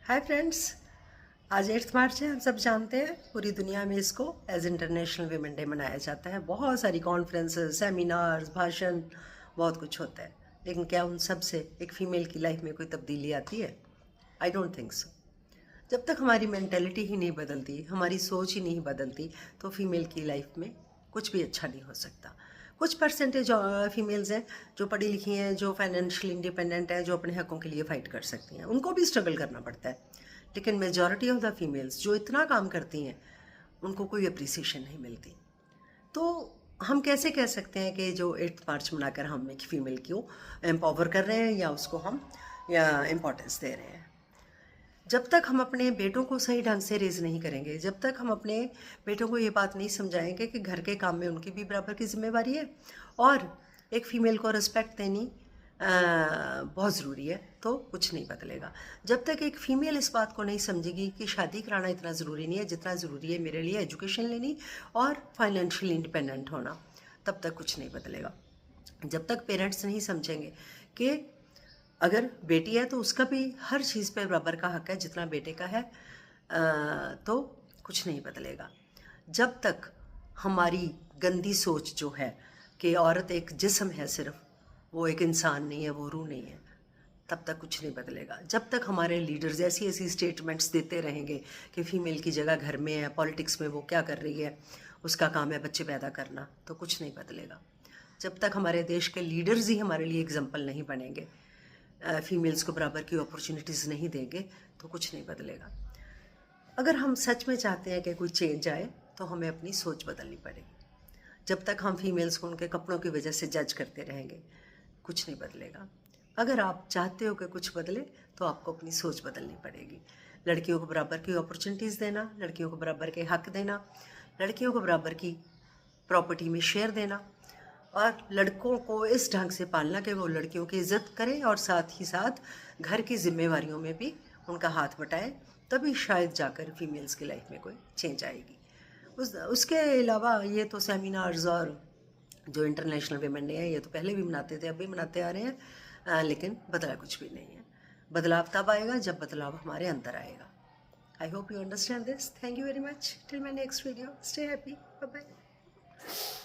Hi friends. आज 8 मार्च है, हम सब जानते हैं। पूरी दुनिया में इसको एज इंटरनेशनल वीमेन डे मनाया जाता है। बहुत सारी कॉन्फ्रेंसेस, सेमिनार्स, भाषण, बहुत कुछ होता है। लेकिन क्या उन सब से एक फ़ीमेल की लाइफ में कोई तब्दीली आती है? I don't think so. जब तक हमारी मेंटेलिटी ही नहीं बदलती, हमारी सोच ही नहीं बदलती, तो फीमेल की लाइफ में कुछ भी अच्छा नहीं हो सकता। कुछ परसेंटेज फीमेल्स हैं जो पढ़ी लिखी हैं, जो फाइनेंशियल इंडिपेंडेंट हैं, जो अपने हकों के लिए फ़ाइट कर सकती हैं। उनको भी स्ट्रगल करना पड़ता है। लेकिन मेजॉरिटी ऑफ द फीमेल्स जो इतना काम करती हैं, उनको कोई अप्रिसिएशन नहीं मिलती। तो हम कैसे कह सकते हैं कि जो 8 मार्च मनाकर हम एक फ़ीमेल को एम्पावर कर रहे हैं या उसको हम या इम्पोर्टेंस दे रहे हैं? जब तक हम अपने बेटों को सही ढंग से रेज़ नहीं करेंगे, जब तक हम अपने बेटों को ये बात नहीं समझाएंगे कि घर के काम में उनकी भी बराबर की ज़िम्मेवारी है और एक फ़ीमेल को रिस्पेक्ट देनी बहुत ज़रूरी है, तो कुछ नहीं बदलेगा। जब तक एक फ़ीमेल इस बात को नहीं समझेगी कि शादी कराना इतना ज़रूरी नहीं है जितना ज़रूरी है मेरे लिए एजुकेशन लेनी और फाइनेंशियल इंडिपेंडेंट होना, तब तक कुछ नहीं बदलेगा। जब तक पेरेंट्स नहीं समझेंगे कि अगर बेटी है तो उसका भी हर चीज़ पे बराबर का हक है जितना बेटे का है, तो कुछ नहीं बदलेगा। जब तक हमारी गंदी सोच जो है कि औरत एक जिस्म है, सिर्फ वो एक इंसान नहीं है, वो रूह नहीं है, तब तक कुछ नहीं बदलेगा। जब तक हमारे लीडर्स ऐसी ऐसी स्टेटमेंट्स देते रहेंगे कि फ़ीमेल की जगह घर में है, पॉलिटिक्स में वो क्या कर रही है, उसका काम है बच्चे पैदा करना, तो कुछ नहीं बदलेगा। जब तक हमारे देश के लीडर्स ही हमारे लिए एग्जाम्पल नहीं बनेंगे, फीमेल्स को बराबर की अपॉर्चुनिटीज़ नहीं देंगे, तो कुछ नहीं बदलेगा। अगर हम सच में चाहते हैं कि कोई चेंज आए, तो हमें अपनी सोच बदलनी पड़ेगी। जब तक हम फीमेल्स को उनके कपड़ों की वजह से जज करते रहेंगे, कुछ नहीं बदलेगा। अगर आप चाहते हो कि कुछ बदले, तो आपको अपनी सोच बदलनी पड़ेगी। लड़कियों को बराबर की अपॉर्चुनिटीज़ देना, लड़कियों को बराबर के हक देना, लड़कियों को बराबर की प्रॉपर्टी में शेयर देना और लड़कों को इस ढंग से पालना कि वो लड़कियों की इज़्ज़त करें और साथ ही साथ घर की जिम्मेवारियों में भी उनका हाथ बटाएं, तभी शायद जाकर फीमेल्स की लाइफ में कोई चेंज आएगी। उसके अलावा ये तो सेमिनार्स और जो इंटरनेशनल वीमेन डे है, ये तो पहले भी मनाते थे, अब भी मनाते आ रहे हैं, लेकिन बदला कुछ भी नहीं है। बदलाव तब आएगा जब बदलाव हमारे अंदर आएगा। I hope you understand this. Thank you very much. Till my next video, stay happy, bye bye.